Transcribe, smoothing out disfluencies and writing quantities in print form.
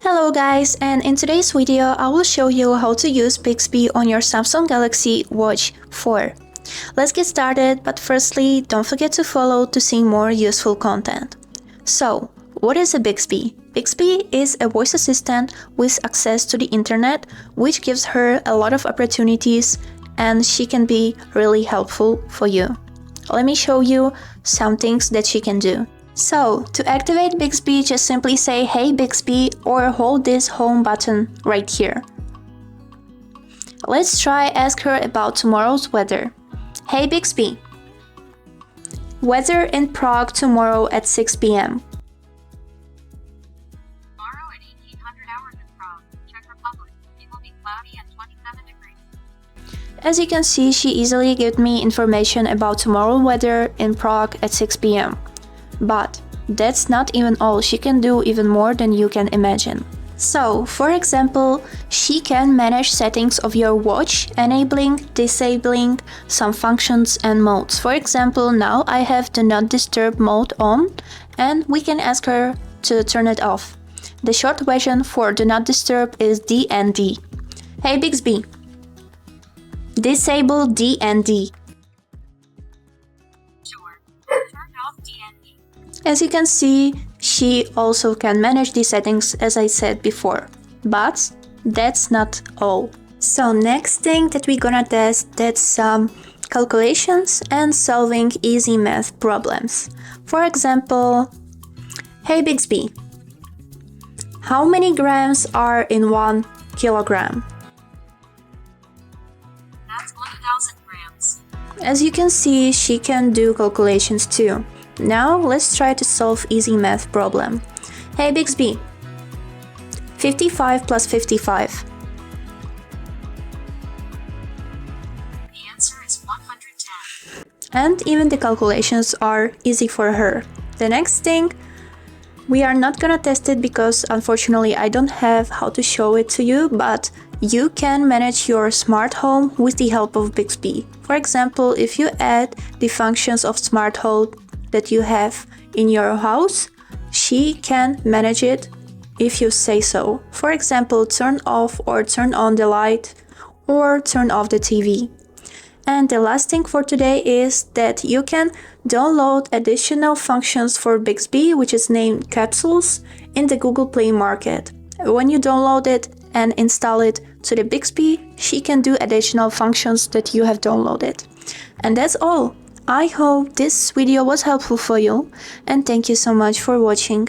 Hello guys, and in today's video I will show you how to use Bixby on your Samsung Galaxy Watch 4. Let's get started, but firstly don't forget to follow to see more useful content. So, what is a Bixby? Bixby is a voice assistant with access to the internet, which gives her a lot of opportunities and she can be really helpful for you. Let me show you some things that she can do. So, to activate Bixby, just simply say "Hey Bixby" or hold this home button right here. Let's try ask her about tomorrow's weather. Hey Bixby, weather in Prague tomorrow at 6 p.m. Tomorrow at 1800 hours in Prague, Czech Republic, it will be cloudy and 27 degrees. As you can see, she easily gave me information about tomorrow's weather in Prague at 6 p.m. But that's not even all, she can do even more than you can imagine. So, for example, she can manage settings of your watch, enabling, disabling some functions and modes. For example, now I have the not disturb mode on and we can ask her to turn it off. The short version for do not disturb is DND. Hey Bixby, disable DND. As you can see, she also can manage these settings as I said before. But that's not all. So next thing that we're gonna test, that's some calculations and solving easy math problems. For example, hey Bixby, how many grams are in 1 kilogram? That's 1000 grams. As you can see, she can do calculations too. Now let's try to solve easy math problem. Hey Bixby, 55 plus 55. The answer is 110. And even the calculations are easy for her. The next thing, we are not gonna test it because unfortunately I don't have how to show it to you, but you can manage your smart home with the help of Bixby. For example, if you add the functions of smart home that you have in your house, she can manage it if you say so. For example, turn off or turn on the light or turn off the TV. And the last thing for today is that you can download additional functions for Bixby, which is named capsules, in the Google Play Market. When you download it and install it to the Bixby, she can do additional functions that you have downloaded. And that's all. I hope this video was helpful for you and thank you so much for watching.